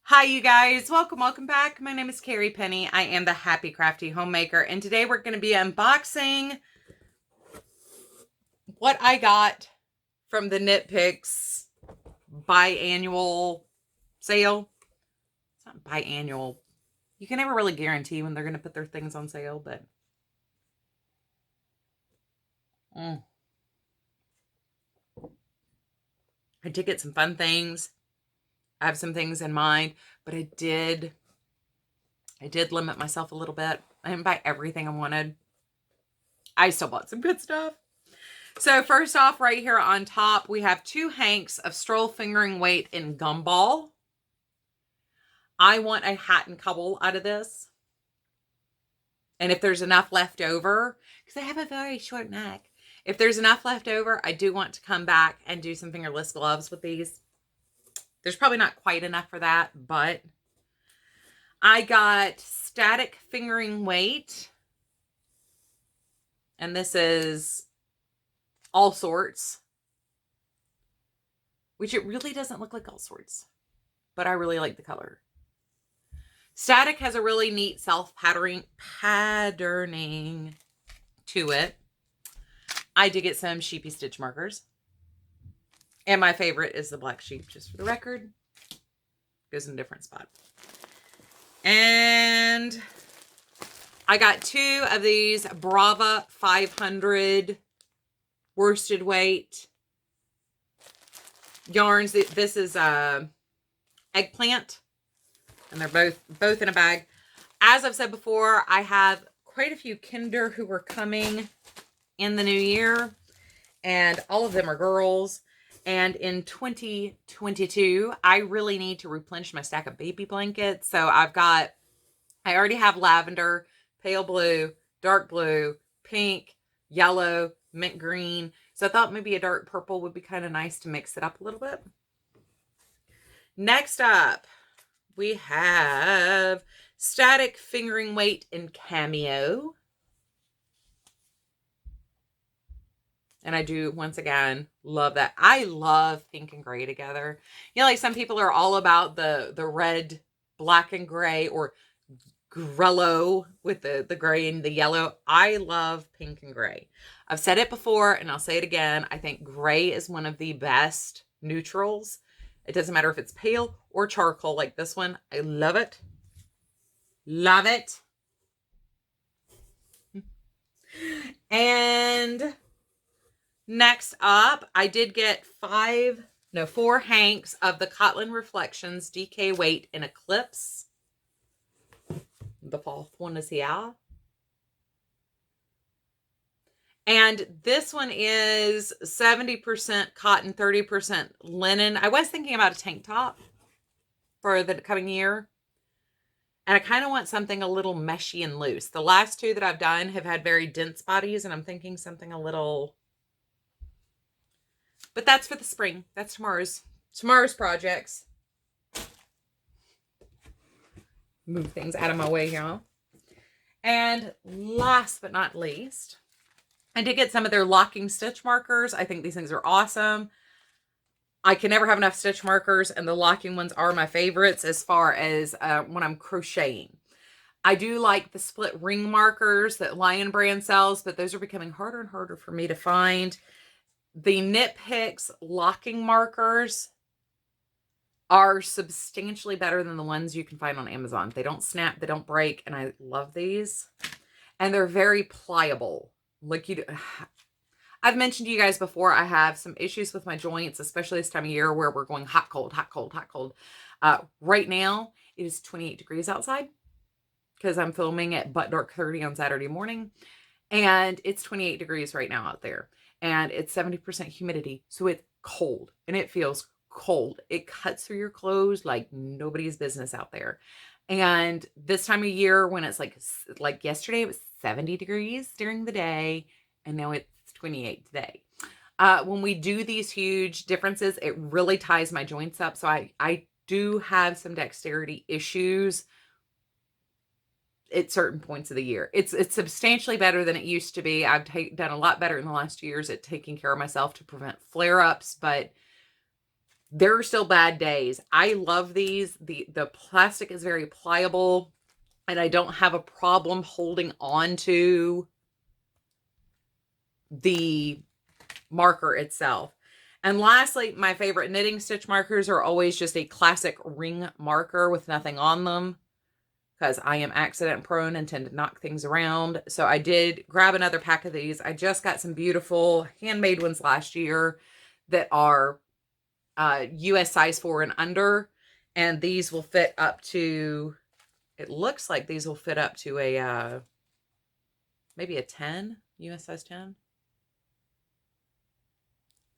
Hi you guys, welcome back. My name is Carrie Penny. I am the Happy Crafty Homemaker, and today we're going to be unboxing what I got from the Knit Picks biannual sale. It's not biannual. You can never really guarantee when they're going to put their things on sale, but I did get some fun things. I have some things in mind, but I did limit myself a little bit. I didn't buy everything I wanted. I still bought some good stuff. So first off, right here on top, we have 2 hanks of stroll fingering weight in gumball. I want a hat and cobble out of this. And if there's enough left over, because I have a very short neck, if there's enough left over, I do want to come back and do some fingerless gloves with these. There's probably not quite enough for that, but I got static fingering weight. And this is all sorts, which it really doesn't look like all sorts, but I really like the color. Static has a really neat self-patterning to it. I did get some Sheepy stitch markers. And my favorite is the black sheep, just for the record. Goes in a different spot. And I got 2 of these Brava 500 worsted weight yarns. This is eggplant, and they're both in a bag. As I've said before, I have quite a few Kinder who are coming in the new year, and all of them are girls. And in 2022, I really need to replenish my stack of baby blankets. So I already have lavender, pale blue, dark blue, pink, yellow, mint green. So I thought maybe a dark purple would be kind of nice to mix it up a little bit. Next up, we have static fingering weight in Cameo. And I do, once again, love that. I love pink and gray together. You know, like some people are all about the red, black, and gray, or grello with the gray and the yellow. I love pink and gray. I've said it before, and I'll say it again. I think gray is one of the best neutrals. It doesn't matter if it's pale or charcoal like this one. I love it. Love it. And next up, I did get 4 hanks of the Kotlin Reflections DK weight in Eclipse. The 4th one is here. And this one is 70% cotton, 30% linen. I was thinking about a tank top for the coming year. And I kind of want something a little meshy and loose. The last 2 that I've done have had very dense bodies, and I'm thinking something a little... But that's for the spring. That's tomorrow's projects. Move things out of my way here. And last but not least, I did get some of their locking stitch markers. I think these things are awesome. I can never have enough stitch markers, and the locking ones are my favorites as far as when I'm crocheting. I do like the split ring markers that Lion Brand sells, but those are becoming harder and harder for me to find. The Knit Picks locking markers are substantially better than the ones you can find on Amazon. They don't snap, they don't break, and I love these. And they're very pliable. Like I've mentioned to you guys before, I have some issues with my joints, especially this time of year where we're going hot, cold, hot, cold, hot, cold. Right now, it is 28 degrees outside because I'm filming at butt dark 30 on Saturday morning. And it's 28 degrees right now out there. And it's 70% humidity. So it's cold, and it feels cold. It cuts through your clothes like nobody's business out there. And this time of year, when it's like yesterday, it was 70 degrees during the day, and now it's 28 today. When we do these huge differences, it really ties my joints up. So I do have some dexterity issues at certain points of the year. It's substantially better than it used to be. I've done a lot better in the last 2 years at taking care of myself to prevent flare-ups, but There are still bad days. I love these. The plastic is very pliable, and I don't have a problem holding on to the marker itself. And lastly, my favorite knitting stitch markers are always just a classic ring marker with nothing on them, because I am accident prone and tend to knock things around. So I did grab another pack of these. I just got some beautiful handmade ones last year that are US size 4 and under. And these will fit up to, it looks like these will fit up to a, maybe a 10, US size 10.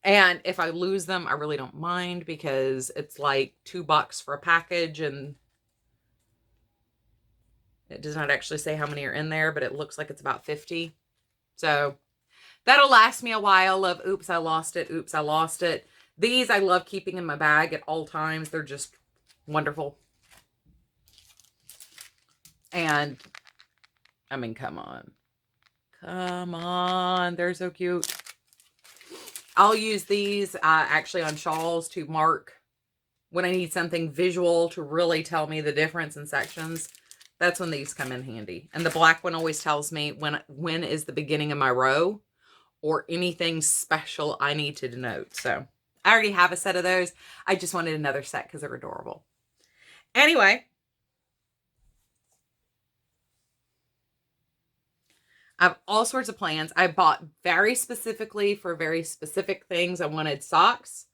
And if I lose them, I really don't mind, because it's like $2 for a package, and it does not actually say how many are in there, but it looks like it's about 50. So that'll last me a while of, oops, I lost it. Oops, I lost it. These I love keeping in my bag at all times. They're just wonderful. And I mean, come on. Come on. They're so cute. I'll use these actually on shawls to mark when I need something visual to really tell me the difference in sections. That's when these come in handy. And the black one always tells me when is the beginning of my row or anything special I need to denote. So I already have a set of those. I just wanted another set because they're adorable. Anyway, I have all sorts of plans. I bought very specifically for very specific things. I wanted socks,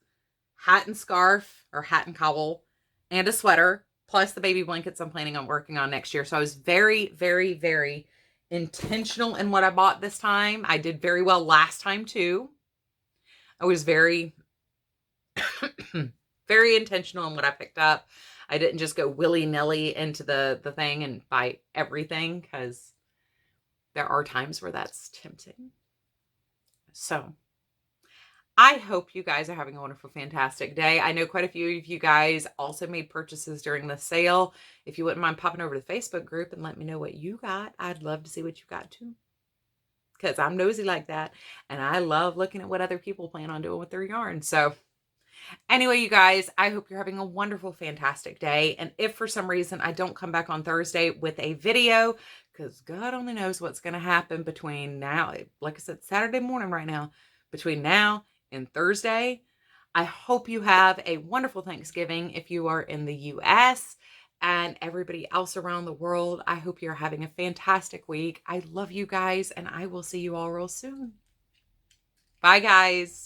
hat and scarf, or hat and cowl, and a sweater, plus the baby blankets I'm planning on working on next year. So I was very, very, very intentional in what I bought this time. I did very well last time too. I was very, very intentional in what I picked up. I didn't just go willy-nilly into the thing and buy everything, because there are times where that's tempting. So I hope you guys are having a wonderful, fantastic day. I know quite a few of you guys also made purchases during the sale. If you wouldn't mind popping over to the Facebook group and let me know what you got, I'd love to see what you got too, because I'm nosy like that. And I love looking at what other people plan on doing with their yarn. So anyway, you guys, I hope you're having a wonderful, fantastic day. And if for some reason I don't come back on Thursday with a video, because God only knows what's going to happen between now, like I said, Saturday morning right now, between now and Thursday, I hope you have a wonderful Thanksgiving if you are in the US, and everybody else around the world, I hope you're having a fantastic week. I love you guys, and I will see you all real soon. Bye, guys.